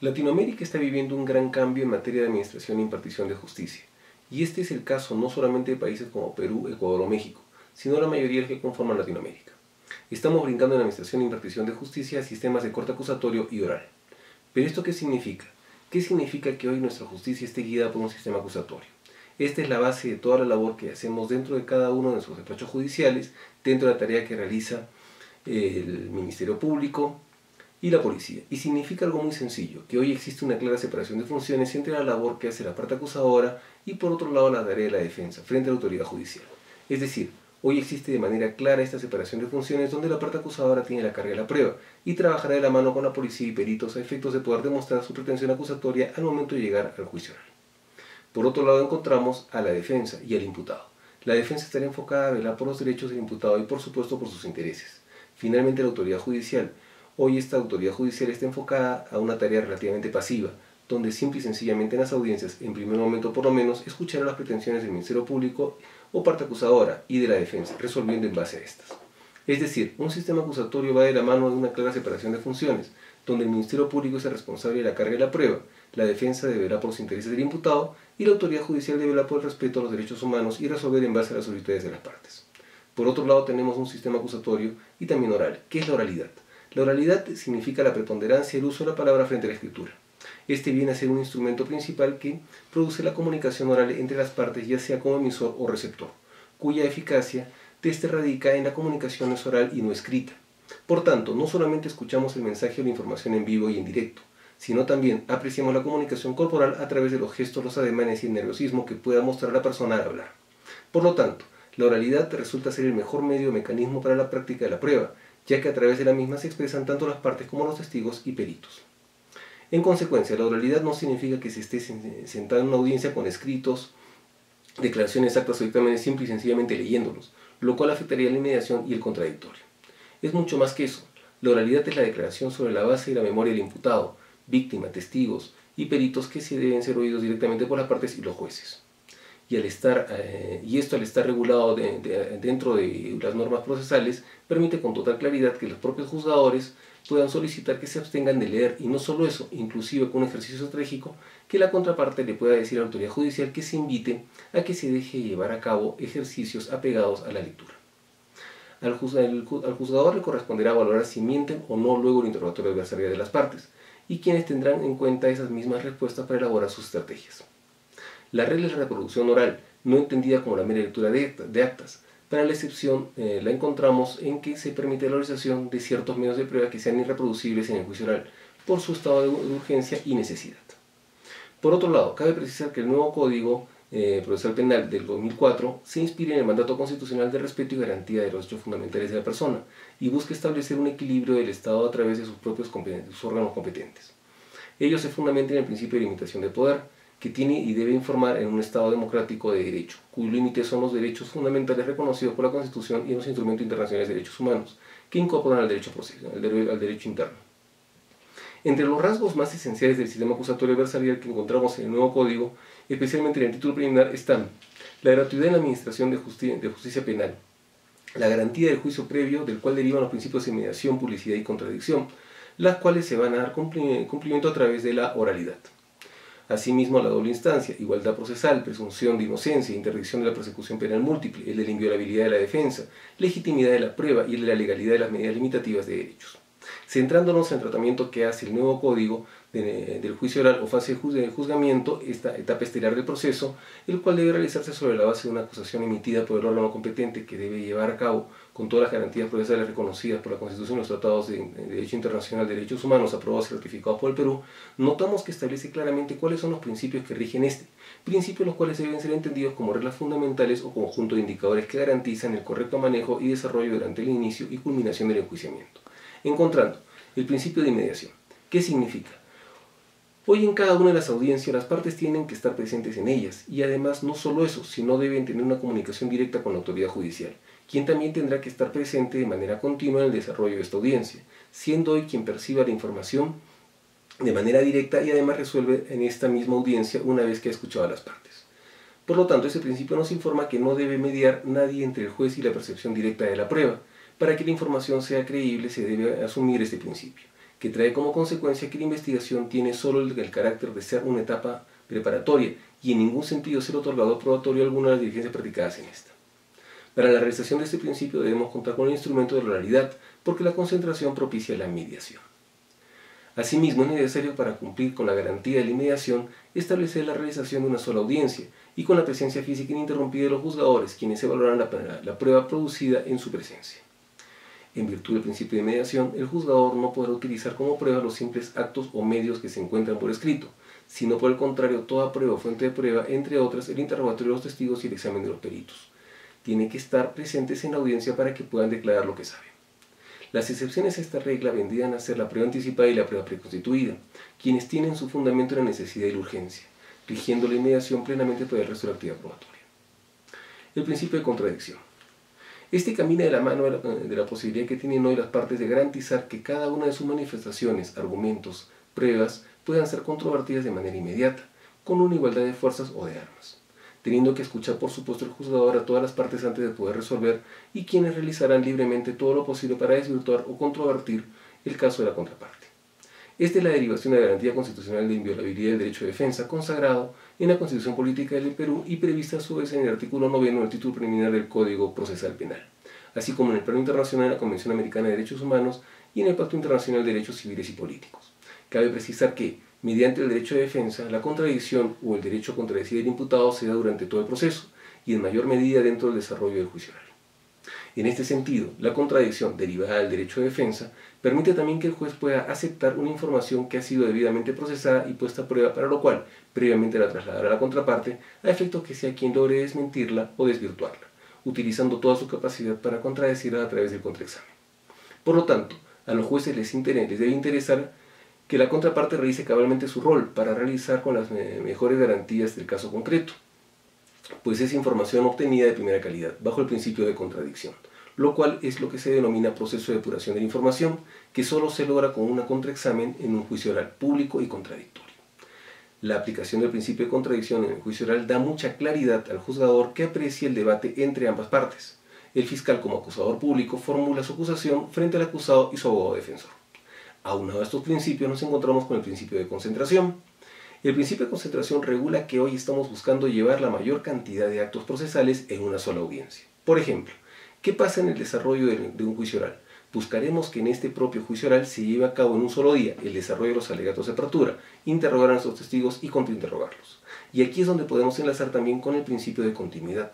Latinoamérica está viviendo un gran cambio en materia de administración e impartición de justicia, y este es el caso no solamente de países como Perú, Ecuador o México, sino la mayoría de los que conforman Latinoamérica. Estamos brincando en administración e impartición de justicia a sistemas de corte acusatorio y oral. ¿Pero esto qué significa? ¿Qué significa que hoy nuestra justicia esté guiada por un sistema acusatorio? Esta es la base de toda la labor que hacemos dentro de cada uno de nuestros despachos judiciales, dentro de la tarea que realiza el Ministerio Público y la policía. Y significa algo muy sencillo, que hoy existe una clara separación de funciones entre la labor que hace la parte acusadora y por otro lado la tarea de la defensa frente a la autoridad judicial. Es decir, hoy existe de manera clara esta separación de funciones donde la parte acusadora tiene la carga de la prueba y trabajará de la mano con la policía y peritos a efectos de poder demostrar su pretensión acusatoria al momento de llegar al juicio oral. Por otro lado encontramos a la defensa y al imputado. La defensa estará enfocada a velar por los derechos del imputado y por supuesto por sus intereses. Finalmente la autoridad judicial. Hoy esta autoridad judicial está enfocada a una tarea relativamente pasiva, donde simple y sencillamente en las audiencias, en primer momento por lo menos, escuchará las pretensiones del Ministerio Público o parte acusadora y de la defensa, resolviendo en base a estas. Es decir, un sistema acusatorio va de la mano de una clara separación de funciones, donde el Ministerio Público es el responsable de la carga de la prueba, la defensa deberá por los intereses del imputado y la autoridad judicial deberá por el respeto a los derechos humanos y resolver en base a las solicitudes de las partes. Por otro lado tenemos un sistema acusatorio y también oral. ¿Qué es la oralidad? La oralidad significa la preponderancia y el uso de la palabra frente a la escritura. Este viene a ser un instrumento principal que produce la comunicación oral entre las partes, ya sea como emisor o receptor, cuya eficacia radica en la comunicación es oral y no escrita. Por tanto, no solamente escuchamos el mensaje o la información en vivo y en directo, sino también apreciamos la comunicación corporal a través de los gestos, los ademanes y el nerviosismo que pueda mostrar la persona al hablar. Por lo tanto, la oralidad resulta ser el mejor medio o mecanismo para la práctica de la prueba, ya que a través de la misma se expresan tanto las partes como los testigos y peritos. En consecuencia, la oralidad no significa que se esté sentado en una audiencia con escritos, declaraciones, actas o dictámenes simple y sencillamente leyéndolos, lo cual afectaría la inmediación y el contradictorio. Es mucho más que eso. La oralidad es la declaración sobre la base de la memoria del imputado, víctima, testigos y peritos que se deben ser oídos directamente por las partes y los jueces. Y esto al estar regulado dentro de las normas procesales permite con total claridad que los propios juzgadores puedan solicitar que se abstengan de leer, y no solo eso, inclusive con un ejercicio estratégico, que la contraparte le pueda decir a la autoridad judicial que se invite a que se deje llevar a cabo ejercicios apegados a la lectura. Al juzgador le corresponderá valorar si mienten o no luego el interrogatorio adversarial de las partes, y quienes tendrán en cuenta esas mismas respuestas para elaborar sus estrategias. La regla es la reproducción oral, no entendida como la mera lectura de actas. Para la excepción la encontramos en que se permite la realización de ciertos medios de prueba que sean irreproducibles en el juicio oral, por su estado de urgencia y necesidad. Por otro lado, cabe precisar que el nuevo Código Procesal Penal del 2004 se inspira en el mandato constitucional de respeto y garantía de los derechos fundamentales de la persona y busca establecer un equilibrio del Estado a través de sus propios órganos competentes. Ello se fundamenta en el principio de limitación de poder, que tiene y debe informar en un Estado democrático de derecho, cuyos límites son los derechos fundamentales reconocidos por la Constitución y los instrumentos internacionales de derechos humanos, que incorporan al derecho interno. Entre los rasgos más esenciales del sistema acusatorio adversarial que encontramos en el nuevo código, especialmente en el título preliminar, están la gratuidad en la administración de justicia penal, la garantía del juicio previo, del cual derivan los principios de mediación, publicidad y contradicción, las cuales se van a dar cumplimiento a través de la oralidad. Asimismo, la doble instancia, igualdad procesal, presunción de inocencia, interdicción de la persecución penal múltiple, el de la inviolabilidad de la defensa, legitimidad de la prueba y el de la legalidad de las medidas limitativas de derechos. Centrándonos en el tratamiento que hace el nuevo código del juicio oral o fase de juzgamiento, esta etapa estelar del proceso, el cual debe realizarse sobre la base de una acusación emitida por el órgano competente que debe llevar a cabo con todas las garantías procesales reconocidas por la Constitución y los tratados de Derecho Internacional de Derechos Humanos aprobados y ratificados por el Perú, notamos que establece claramente cuáles son los principios que rigen principios los cuales deben ser entendidos como reglas fundamentales o conjunto de indicadores que garantizan el correcto manejo y desarrollo durante el inicio y culminación del enjuiciamiento. Encontrando el principio de inmediación. ¿Qué significa? Hoy en cada una de las audiencias las partes tienen que estar presentes en ellas y además no solo eso, sino deben tener una comunicación directa con la autoridad judicial, quien también tendrá que estar presente de manera continua en el desarrollo de esta audiencia, siendo hoy quien perciba la información de manera directa y además resuelve en esta misma audiencia una vez que ha escuchado a las partes. Por lo tanto, ese principio nos informa que no debe mediar nadie entre el juez y la percepción directa de la prueba. Para que la información sea creíble se debe asumir este principio, que trae como consecuencia que la investigación tiene solo el carácter de ser una etapa preparatoria y en ningún sentido ser otorgador probatorio alguna de las diligencias practicadas en esta. Para la realización de este principio debemos contar con el instrumento de la oralidad, porque la concentración propicia la mediación. Asimismo, es necesario para cumplir con la garantía de la inmediación establecer la realización de una sola audiencia y con la presencia física ininterrumpida de los juzgadores, quienes evaluarán la prueba producida en su presencia. En virtud del principio de mediación, el juzgador no podrá utilizar como prueba los simples actos o medios que se encuentran por escrito, sino por el contrario toda prueba o fuente de prueba, entre otras el interrogatorio de los testigos y el examen de los peritos. Tienen que estar presentes en la audiencia para que puedan declarar lo que saben. Las excepciones a esta regla vendrían a ser la prueba anticipada y la prueba preconstituida, quienes tienen su fundamento en la necesidad y la urgencia, rigiendo la inmediación plenamente por el resto de la actividad probatoria. El principio de contradicción. Este camina de la mano de la posibilidad que tienen hoy las partes de garantizar que cada una de sus manifestaciones, argumentos, pruebas, puedan ser controvertidas de manera inmediata, con una igualdad de fuerzas o de armas, teniendo que escuchar por supuesto el juzgador a todas las partes antes de poder resolver y quienes realizarán libremente todo lo posible para desvirtuar o controvertir el caso de la contraparte. Esta es la derivación de la garantía constitucional de inviolabilidad del derecho de defensa consagrado en la Constitución Política del Perú y prevista a su vez en el artículo 9 del título preliminar del Código Procesal Penal, así como en el Plano Internacional de la Convención Americana de Derechos Humanos y en el Pacto Internacional de Derechos Civiles y Políticos. Cabe precisar que, mediante el derecho de defensa, la contradicción o el derecho a contradecir al imputado se da durante todo el proceso y en mayor medida dentro del desarrollo del juicio oral. En este sentido, la contradicción derivada del derecho de defensa permite también que el juez pueda aceptar una información que ha sido debidamente procesada y puesta a prueba, para lo cual previamente la trasladará a la contraparte a efectos que sea quien logre desmentirla o desvirtuarla, utilizando toda su capacidad para contradecirla a través del contraexamen. Por lo tanto, a los jueces les debe interesar que la contraparte realice cabalmente su rol para realizar con las mejores garantías del caso concreto, pues es información obtenida de primera calidad, bajo el principio de contradicción, lo cual es lo que se denomina proceso de depuración de la información, que solo se logra con un contraexamen en un juicio oral público y contradictorio. La aplicación del principio de contradicción en el juicio oral da mucha claridad al juzgador que aprecie el debate entre ambas partes. El fiscal, como acusador público, formula su acusación frente al acusado y su abogado defensor. Aunado a estos principios nos encontramos con el principio de concentración. El principio de concentración regula que hoy estamos buscando llevar la mayor cantidad de actos procesales en una sola audiencia. Por ejemplo, ¿qué pasa en el desarrollo de un juicio oral? Buscaremos que en este propio juicio oral se lleve a cabo en un solo día el desarrollo de los alegatos de apertura, interrogar a nuestros testigos y contrainterrogarlos. Y aquí es donde podemos enlazar también con el principio de continuidad,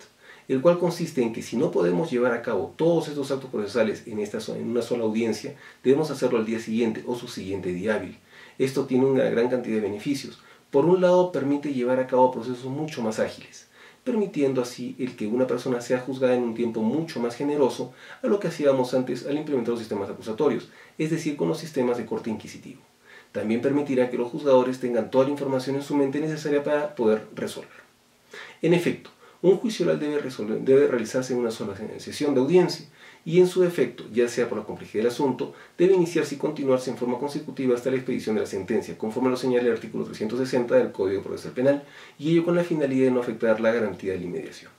el cual consiste en que si no podemos llevar a cabo todos estos actos procesales en una sola audiencia, debemos hacerlo al día siguiente o su siguiente día hábil. Esto tiene una gran cantidad de beneficios. Por un lado, permite llevar a cabo procesos mucho más ágiles, permitiendo así el que una persona sea juzgada en un tiempo mucho más generoso a lo que hacíamos antes al implementar los sistemas acusatorios, es decir, con los sistemas de corte inquisitivo. También permitirá que los juzgadores tengan toda la información en su mente necesaria para poder resolver. En efecto, un juicio oral debe realizarse en una sola sesión de audiencia y en su defecto, ya sea por la complejidad del asunto, debe iniciarse y continuarse en forma consecutiva hasta la expedición de la sentencia, conforme lo señala el artículo 360 del Código Procesal Penal, y ello con la finalidad de no afectar la garantía de la inmediación.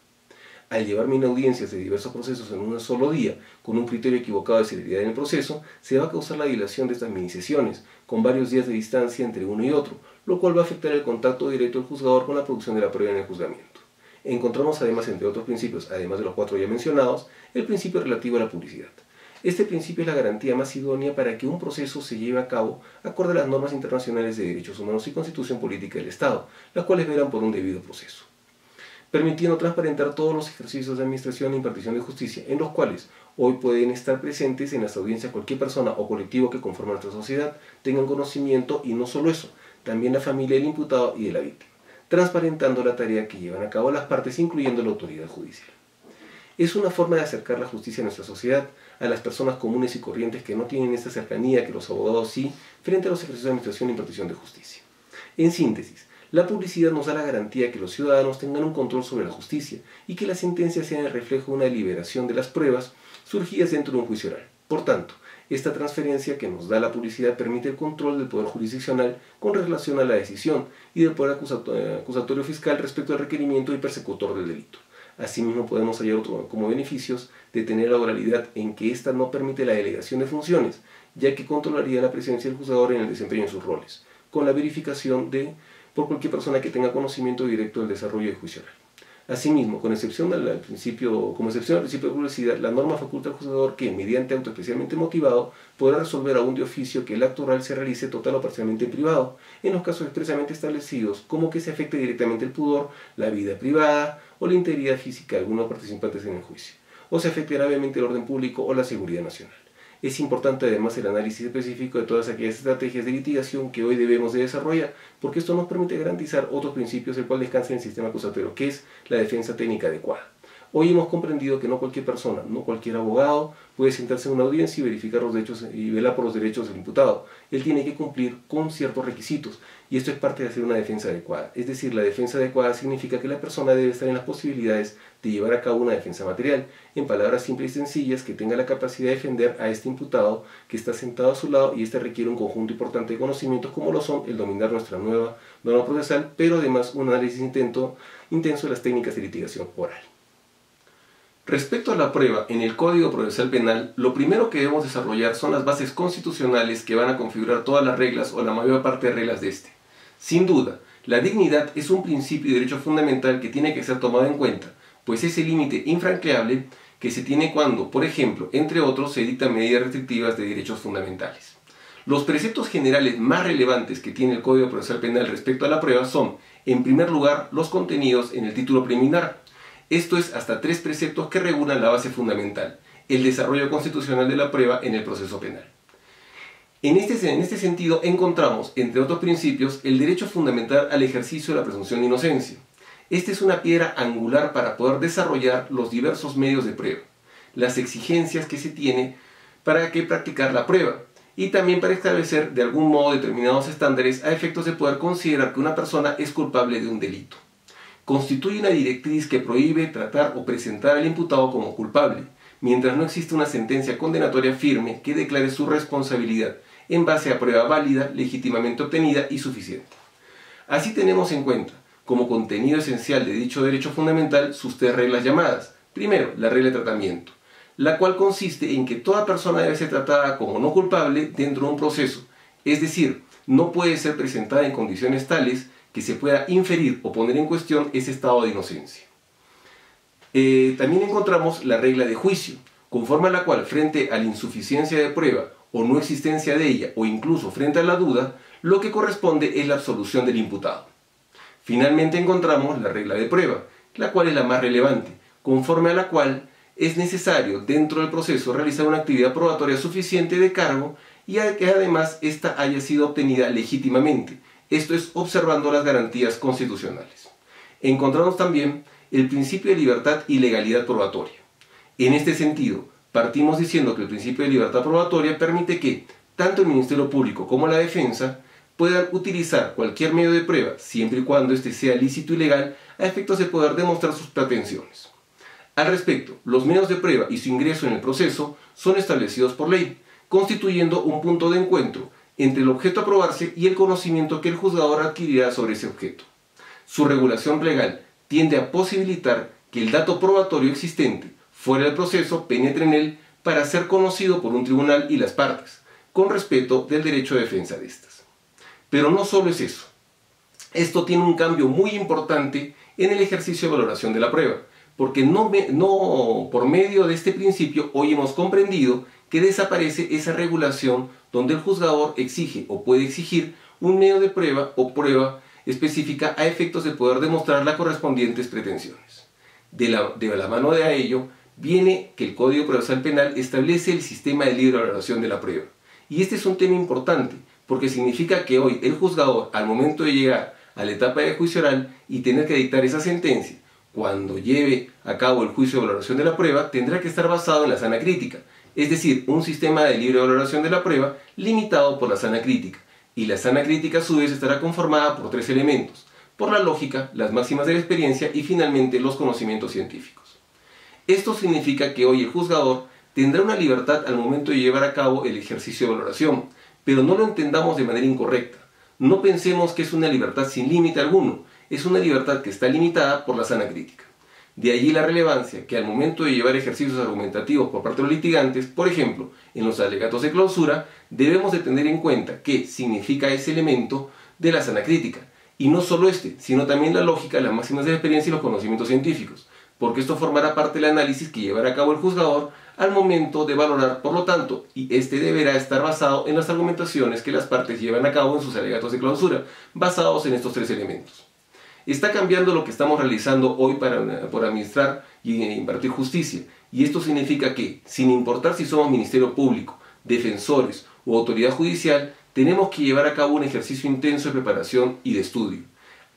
Al llevar mini audiencias de diversos procesos en un solo día, con un criterio equivocado de celeridad en el proceso, se va a causar la dilación de estas mini sesiones, con varios días de distancia entre uno y otro, lo cual va a afectar el contacto directo del juzgador con la producción de la prueba en el juzgamiento. Encontramos además, entre otros principios, además de los 4 ya mencionados, el principio relativo a la publicidad. Este principio es la garantía más idónea para que un proceso se lleve a cabo acorde a las normas internacionales de derechos humanos y constitución política del Estado, las cuales velan por un debido proceso, permitiendo transparentar todos los ejercicios de administración e impartición de justicia, en los cuales hoy pueden estar presentes en las audiencias cualquier persona o colectivo que conforma nuestra sociedad, tengan conocimiento y no solo eso, también la familia del imputado y de la víctima, transparentando la tarea que llevan a cabo las partes, incluyendo la autoridad judicial. Es una forma de acercar la justicia a nuestra sociedad, a las personas comunes y corrientes que no tienen esta cercanía que los abogados sí, frente a los ejercicios de administración e impartición de justicia. En síntesis, la publicidad nos da la garantía que los ciudadanos tengan un control sobre la justicia y que las sentencias sean el reflejo de una deliberación de las pruebas surgidas dentro de un juicio oral. Por tanto, esta transferencia que nos da la publicidad permite el control del poder jurisdiccional con relación a la decisión y del poder acusatorio fiscal respecto al requerimiento y persecutor del delito, Asimismo, podemos hallar como beneficios de tener la oralidad en que ésta no permite la delegación de funciones, ya que controlaría la presencia del juzgador en el desempeño de sus roles, con la verificación por cualquier persona que tenga conocimiento directo del desarrollo del juicio oral. Asimismo, como excepción al principio de publicidad, la norma faculta al juzgador que, mediante auto especialmente motivado, podrá resolver aún de oficio que el acto oral se realice total o parcialmente en privado, en los casos expresamente establecidos, como que se afecte directamente el pudor, la vida privada o la integridad física de algunos participantes en el juicio, o se afecte gravemente el orden público o la seguridad nacional. Es importante además el análisis específico de todas aquellas estrategias de litigación que hoy debemos de desarrollar, porque esto nos permite garantizar otros principios el cual descansa en el sistema acusatorio, que es la defensa técnica adecuada. Hoy hemos comprendido que no cualquier persona, no cualquier abogado puede sentarse en una audiencia y verificar los derechos y velar por los derechos del imputado. Él tiene que cumplir con ciertos requisitos, y esto es parte de hacer una defensa adecuada. Es decir, la defensa adecuada significa que la persona debe estar en las posibilidades de llevar a cabo una defensa material, en palabras simples y sencillas, que tenga la capacidad de defender a este imputado que está sentado a su lado, y este requiere un conjunto importante de conocimientos como lo son el dominar nuestra nueva norma procesal, pero además un análisis intenso de las técnicas de litigación oral. Respecto a la prueba en el Código Procesal Penal, lo primero que debemos desarrollar son las bases constitucionales que van a configurar todas las reglas o la mayor parte de reglas de este. Sin duda, la dignidad es un principio y derecho fundamental que tiene que ser tomado en cuenta, pues es el límite infranqueable que se tiene cuando, por ejemplo, entre otros, se dictan medidas restrictivas de derechos fundamentales. Los preceptos generales más relevantes que tiene el Código Procesal Penal respecto a la prueba son, en primer lugar, los contenidos en el título preliminar. Esto es hasta 3 preceptos que regulan la base fundamental, el desarrollo constitucional de la prueba en el proceso penal. En este sentido encontramos, entre otros principios, el derecho fundamental al ejercicio de la presunción de inocencia. Esta es una piedra angular para poder desarrollar los diversos medios de prueba, las exigencias que se tiene para practicar la prueba, y también para establecer de algún modo determinados estándares a efectos de poder considerar que una persona es culpable de un delito. Constituye una directriz que prohíbe tratar o presentar al imputado como culpable, mientras no existe una sentencia condenatoria firme que declare su responsabilidad en base a prueba válida, legítimamente obtenida y suficiente. Así tenemos en cuenta, como contenido esencial de dicho derecho fundamental, sus 3 reglas llamadas. Primero, la regla de tratamiento, la cual consiste en que toda persona debe ser tratada como no culpable dentro de un proceso, es decir, no puede ser presentada en condiciones tales que se pueda inferir o poner en cuestión ese estado de inocencia. También encontramos la regla de juicio, conforme a la cual, frente a la insuficiencia de prueba o no existencia de ella, o incluso frente a la duda, lo que corresponde es la absolución del imputado. Finalmente encontramos la regla de prueba, la cual es la más relevante, conforme a la cual es necesario dentro del proceso realizar una actividad probatoria suficiente de cargo y que además ésta haya sido obtenida legítimamente, esto es, observando las garantías constitucionales. Encontramos también el principio de libertad y legalidad probatoria. En este sentido, partimos diciendo que el principio de libertad probatoria permite que tanto el Ministerio Público como la defensa puedan utilizar cualquier medio de prueba, siempre y cuando éste sea lícito y legal, a efectos de poder demostrar sus pretensiones. Al respecto, los medios de prueba y su ingreso en el proceso son establecidos por ley, constituyendo un punto de encuentro entre el objeto a probarse y el conocimiento que el juzgador adquirirá sobre ese objeto. Su regulación legal tiende a posibilitar que el dato probatorio existente fuera del proceso penetre en él para ser conocido por un tribunal y las partes, con respeto del derecho de defensa de estas. Pero no solo es eso. Esto tiene un cambio muy importante en el ejercicio de valoración de la prueba, porque por medio de este principio hoy hemos comprendido que desaparece esa regulación donde el juzgador exige o puede exigir un medio de prueba o prueba específica a efectos de poder demostrar las correspondientes pretensiones. De la mano de ello viene que el Código Procesal Penal establece el sistema de libre valoración de la prueba. Y este es un tema importante, porque significa que hoy el juzgador, al momento de llegar a la etapa de juicio oral y tener que dictar esa sentencia, cuando lleve a cabo el juicio de valoración de la prueba, tendrá que estar basado en la sana crítica, es decir, un sistema de libre valoración de la prueba limitado por la sana crítica. Y la sana crítica a su vez estará conformada por 3 elementos: por la lógica, las máximas de la experiencia y finalmente los conocimientos científicos. Esto significa que hoy el juzgador tendrá una libertad al momento de llevar a cabo el ejercicio de valoración, pero no lo entendamos de manera incorrecta. No pensemos que es una libertad sin límite alguno, es una libertad que está limitada por la sana crítica. De allí la relevancia que al momento de llevar ejercicios argumentativos por parte de los litigantes, por ejemplo, en los alegatos de clausura, debemos de tener en cuenta qué significa ese elemento de la sana crítica. Y no solo sino también la lógica, las máximas de la experiencia y los conocimientos científicos, porque esto formará parte del análisis que llevará a cabo el juzgador al momento de valorar, por lo tanto, y este deberá estar basado en las argumentaciones que las partes llevan a cabo en sus alegatos de clausura, basados en estos tres elementos. Está cambiando lo que estamos realizando hoy por administrar y impartir justicia, y esto significa que, sin importar si somos Ministerio Público, defensores o autoridad judicial, tenemos que llevar a cabo un ejercicio intenso de preparación y de estudio.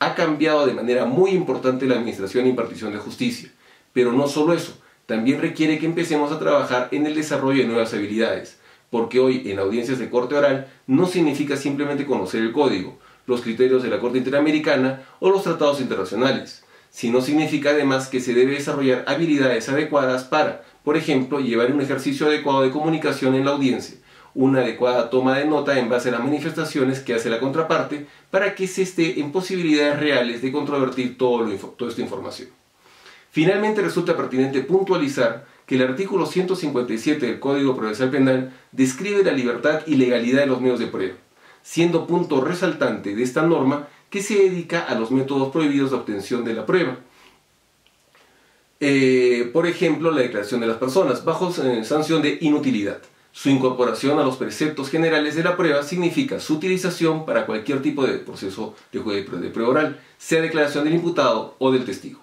Ha cambiado de manera muy importante la administración e impartición de justicia, pero no solo eso, también requiere que empecemos a trabajar en el desarrollo de nuevas habilidades, porque hoy en audiencias de corte oral no significa simplemente conocer el código, los criterios de la Corte Interamericana o los tratados internacionales, sino significa además que se debe desarrollar habilidades adecuadas para, por ejemplo, llevar un ejercicio adecuado de comunicación en la audiencia, una adecuada toma de nota en base a las manifestaciones que hace la contraparte para que se esté en posibilidades reales de controvertir toda esta información. Finalmente resulta pertinente puntualizar que el artículo 157 del Código Procesal Penal describe la libertad y legalidad de los medios de prueba, siendo punto resaltante de esta norma que se dedica a los métodos prohibidos de obtención de la prueba. Por ejemplo, la declaración de las personas bajo sanción de inutilidad. Su incorporación a los preceptos generales de la prueba significa su utilización para cualquier tipo de proceso de prueba oral, sea declaración del imputado o del testigo.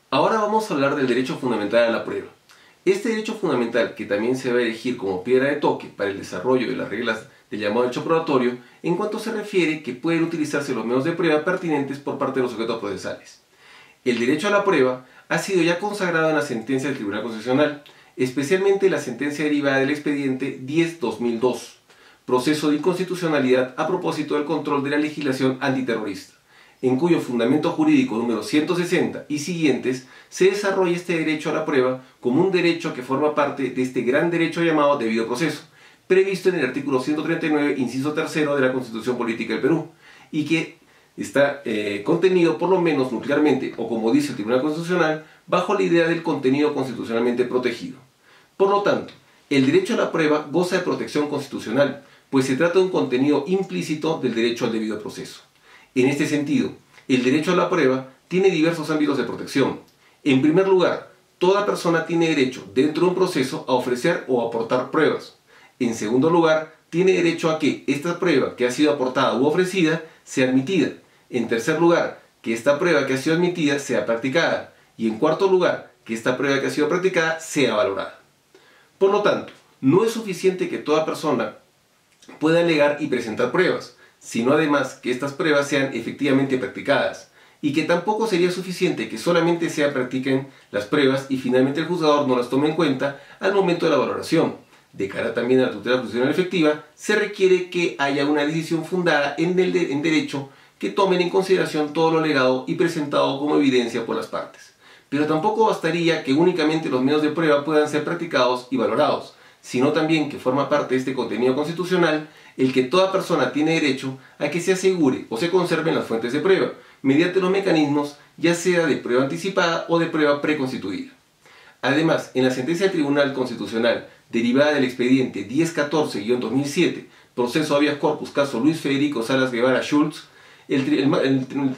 Ahora vamos a hablar del derecho fundamental a la prueba. Este derecho fundamental, que también se va a elegir como piedra de toque para el desarrollo de las reglas del llamado hecho probatorio, en cuanto se refiere que pueden utilizarse los medios de prueba pertinentes por parte de los sujetos procesales. El derecho a la prueba ha sido ya consagrado en la sentencia del Tribunal Constitucional, especialmente la sentencia derivada del expediente 10-2002, proceso de inconstitucionalidad a propósito del control de la legislación antiterrorista, en cuyo fundamento jurídico número 160 y siguientes se desarrolla este derecho a la prueba como un derecho que forma parte de este gran derecho llamado debido proceso, previsto en el artículo 139, inciso 3 de la Constitución Política del Perú, y que está contenido por lo menos nuclearmente, o como dice el Tribunal Constitucional, bajo la idea del contenido constitucionalmente protegido. Por lo tanto, el derecho a la prueba goza de protección constitucional, pues se trata de un contenido implícito del derecho al debido proceso. En este sentido, el derecho a la prueba tiene diversos ámbitos de protección. En primer lugar, toda persona tiene derecho, dentro de un proceso, a ofrecer o aportar pruebas. En segundo lugar, tiene derecho a que esta prueba que ha sido aportada u ofrecida sea admitida. En tercer lugar, que esta prueba que ha sido admitida sea practicada. Y en cuarto lugar, que esta prueba que ha sido practicada sea valorada. Por lo tanto, no es suficiente que toda persona pueda alegar y presentar pruebas, sino además que estas pruebas sean efectivamente practicadas, y que tampoco sería suficiente que solamente se practiquen las pruebas y finalmente el juzgador no las tome en cuenta al momento de la valoración. De cara también a la tutela constitucional efectiva, se requiere que haya una decisión fundada en derecho que tomen en consideración todo lo alegado y presentado como evidencia por las partes. Pero tampoco bastaría que únicamente los medios de prueba puedan ser practicados y valorados, sino también que forma parte de este contenido constitucional el que toda persona tiene derecho a que se asegure o se conserven las fuentes de prueba, mediante los mecanismos ya sea de prueba anticipada o de prueba preconstituida. Además, en la sentencia del Tribunal Constitucional derivada del expediente 1014-2007, proceso habeas corpus caso Luis Federico Salas Guevara Schultz, el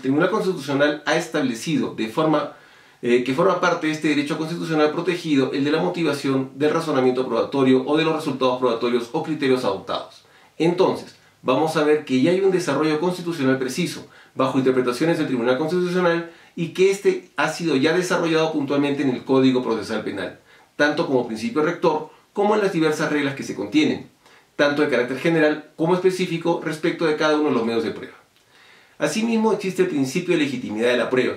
Tribunal Constitucional ha establecido de forma que forma parte de este derecho constitucional protegido el de la motivación del razonamiento probatorio o de los resultados probatorios o criterios adoptados. Entonces, vamos a ver que ya hay un desarrollo constitucional preciso, bajo interpretaciones del Tribunal Constitucional, y que este ha sido ya desarrollado puntualmente en el Código Procesal Penal, tanto como principio rector como en las diversas reglas que se contienen, tanto de carácter general como específico respecto de cada uno de los medios de prueba. Asimismo, existe el principio de legitimidad de la prueba.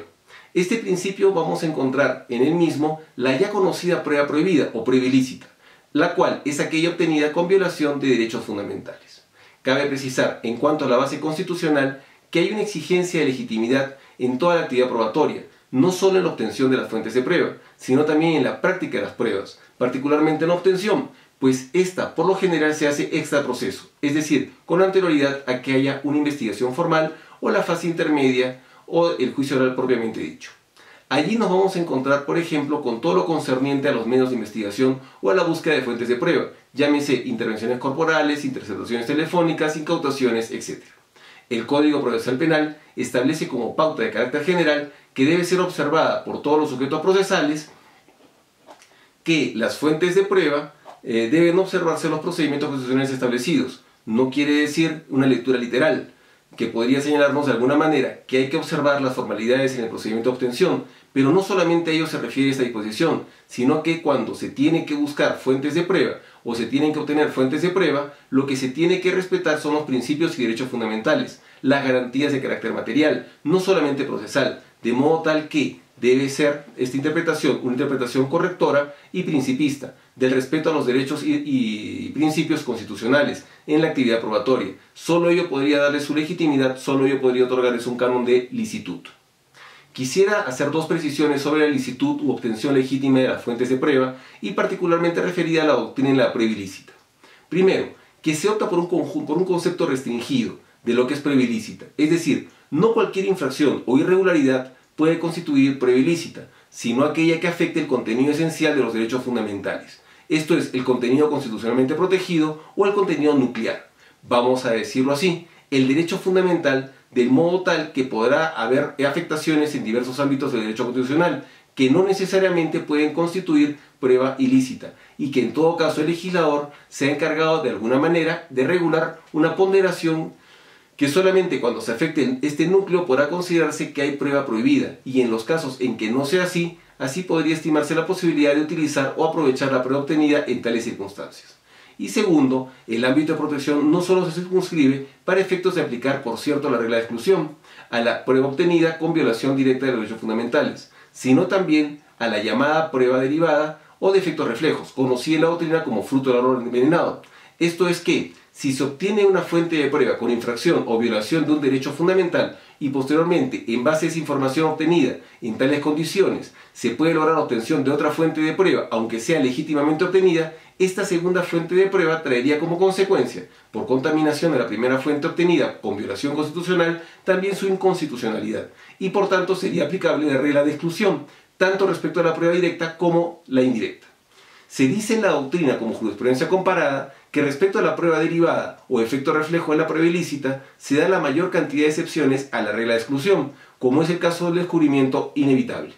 Este principio vamos a encontrar en él mismo la ya conocida prueba prohibida o prueba ilícita, la cual es aquella obtenida con violación de derechos fundamentales. Cabe precisar, en cuanto a la base constitucional, que hay una exigencia de legitimidad en toda la actividad probatoria, no solo en la obtención de las fuentes de prueba, sino también en la práctica de las pruebas, particularmente en la obtención, pues esta por lo general se hace extra proceso, es decir, con anterioridad a que haya una investigación formal o la fase intermedia o el juicio oral propiamente dicho. Allí nos vamos a encontrar, por ejemplo, con todo lo concerniente a los medios de investigación o a la búsqueda de fuentes de prueba, llámese intervenciones corporales, interceptaciones telefónicas, incautaciones, etc. El Código Procesal Penal establece como pauta de carácter general que debe ser observada por todos los sujetos procesales que las fuentes de prueba deben observarse en los procedimientos constitucionales establecidos. No quiere decir una lectura literal, que podría señalarnos de alguna manera que hay que observar las formalidades en el procedimiento de obtención, pero no solamente a ello se refiere esta disposición, sino que cuando se tiene que buscar fuentes de prueba o se tienen que obtener fuentes de prueba, lo que se tiene que respetar son los principios y derechos fundamentales, las garantías de carácter material, no solamente procesal, de modo tal que debe ser esta interpretación una interpretación correctora y principista, del respeto a los derechos y principios constitucionales en la actividad probatoria. Solo ello podría darle su legitimidad, solo ello podría otorgarles un canon de licitud. Quisiera hacer dos precisiones sobre la licitud u obtención legítima de las fuentes de prueba y particularmente referida a la doctrina de la prueba ilícita. Primero, que se opta por un concepto restringido de lo que es prueba ilícita, es decir, no cualquier infracción o irregularidad puede constituir prueba ilícita, sino aquella que afecte el contenido esencial de los derechos fundamentales. Esto es, el contenido constitucionalmente protegido o el contenido nuclear. Vamos a decirlo así, el derecho fundamental, del modo tal que podrá haber afectaciones en diversos ámbitos del derecho constitucional, que no necesariamente pueden constituir prueba ilícita, y que en todo caso el legislador se ha encargado de alguna manera de regular una ponderación que solamente cuando se afecte este núcleo podrá considerarse que hay prueba prohibida, y en los casos en que no sea así, así podría estimarse la posibilidad de utilizar o aprovechar la prueba obtenida en tales circunstancias. Y segundo, el ámbito de protección no solo se circunscribe para efectos de aplicar, por cierto, la regla de exclusión a la prueba obtenida con violación directa de los derechos fundamentales, sino también a la llamada prueba derivada o de efectos reflejos, conocida en la doctrina como fruto del árbol envenenado. Esto es que, si se obtiene una fuente de prueba con infracción o violación de un derecho fundamental y posteriormente, en base a esa información obtenida en tales condiciones, se puede lograr la obtención de otra fuente de prueba, aunque sea legítimamente obtenida, esta segunda fuente de prueba traería como consecuencia, por contaminación de la primera fuente obtenida con violación constitucional, también su inconstitucionalidad, y por tanto sería aplicable la regla de exclusión, tanto respecto a la prueba directa como la indirecta. Se dice en la doctrina como jurisprudencia comparada que respecto a la prueba derivada o efecto reflejo de la prueba ilícita se da la mayor cantidad de excepciones a la regla de exclusión, como es el caso del descubrimiento inevitable.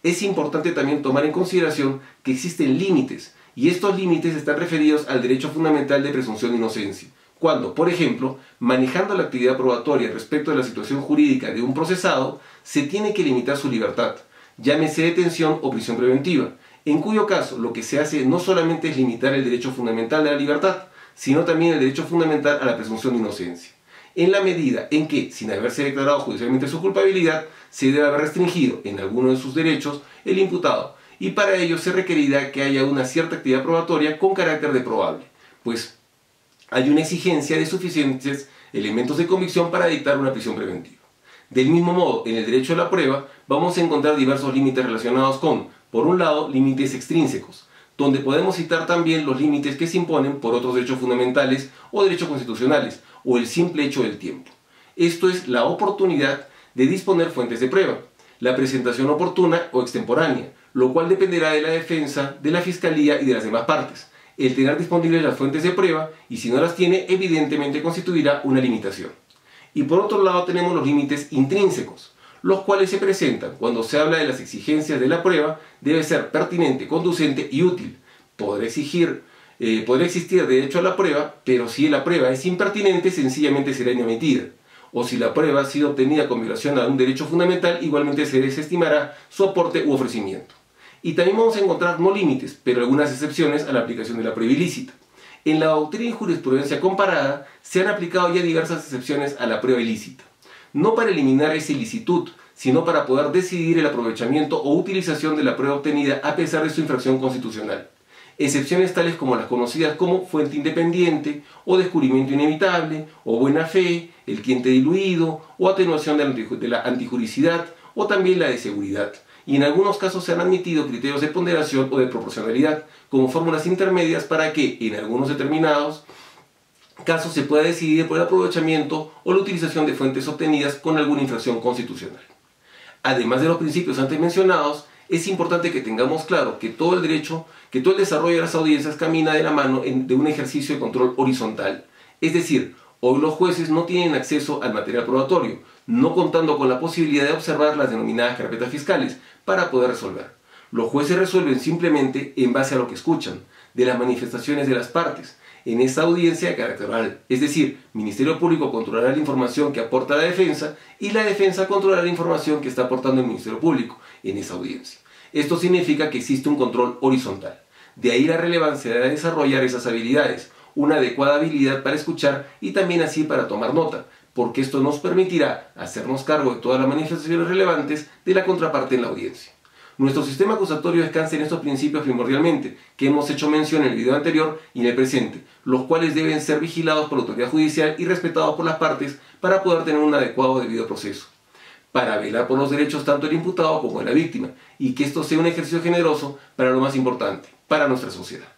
Es importante también tomar en consideración que existen límites, y estos límites están referidos al derecho fundamental de presunción de inocencia, cuando, por ejemplo, manejando la actividad probatoria respecto de la situación jurídica de un procesado, se tiene que limitar su libertad, llámese detención o prisión preventiva, en cuyo caso lo que se hace no solamente es limitar el derecho fundamental de la libertad, sino también el derecho fundamental a la presunción de inocencia, en la medida en que, sin haberse declarado judicialmente su culpabilidad, se debe haber restringido en alguno de sus derechos el imputado, y para ello se requerirá que haya una cierta actividad probatoria con carácter de probable, pues hay una exigencia de suficientes elementos de convicción para dictar una prisión preventiva. Del mismo modo, en el derecho a la prueba vamos a encontrar diversos límites relacionados con, por un lado, límites extrínsecos, donde podemos citar también los límites que se imponen por otros derechos fundamentales o derechos constitucionales, o el simple hecho del tiempo. Esto es la oportunidad de disponer fuentes de prueba, la presentación oportuna o extemporánea, lo cual dependerá de la defensa, de la fiscalía y de las demás partes. El tener disponibles las fuentes de prueba, y si no las tiene, evidentemente constituirá una limitación. Y por otro lado tenemos los límites intrínsecos, los cuales se presentan cuando se habla de las exigencias de la prueba. Debe ser pertinente, conducente y útil. Podrá existir derecho a la prueba, pero si la prueba es impertinente, sencillamente será inamitida. O si la prueba ha sido obtenida con violación a un derecho fundamental, igualmente se desestimará su aporte u ofrecimiento. Y también vamos a encontrar no límites, pero algunas excepciones a la aplicación de la prueba ilícita. En la doctrina y jurisprudencia comparada se han aplicado ya diversas excepciones a la prueba ilícita, no para eliminar esa ilicitud, sino para poder decidir el aprovechamiento o utilización de la prueba obtenida a pesar de su infracción constitucional. Excepciones tales como las conocidas como fuente independiente, o descubrimiento inevitable, o buena fe, el cliente diluido, o atenuación de la antijuricidad, o también la de seguridad. Y en algunos casos se han admitido criterios de ponderación o de proporcionalidad como fórmulas intermedias para que, en algunos determinados casos, se pueda decidir por el aprovechamiento o la utilización de fuentes obtenidas con alguna infracción constitucional. Además de los principios antes mencionados, es importante que tengamos claro que todo el desarrollo de las audiencias camina de la mano de un ejercicio de control horizontal. Es decir, hoy los jueces no tienen acceso al material probatorio, no contando con la posibilidad de observar las denominadas carpetas fiscales para poder resolver. Los jueces resuelven simplemente en base a lo que escuchan, de las manifestaciones de las partes, en esta audiencia de carácter oral. Es decir, Ministerio Público controlará la información que aporta la defensa y la defensa controlará la información que está aportando el Ministerio Público en esa audiencia. Esto significa que existe un control horizontal. De ahí la relevancia de desarrollar esas habilidades, una adecuada habilidad para escuchar y también así para tomar nota, porque esto nos permitirá hacernos cargo de todas las manifestaciones relevantes de la contraparte en la audiencia. Nuestro sistema acusatorio descansa en estos principios primordialmente, que hemos hecho mención en el video anterior y en el presente, los cuales deben ser vigilados por la autoridad judicial y respetados por las partes para poder tener un adecuado debido proceso, para velar por los derechos tanto del imputado como de la víctima, y que esto sea un ejercicio generoso para lo más importante, para nuestra sociedad.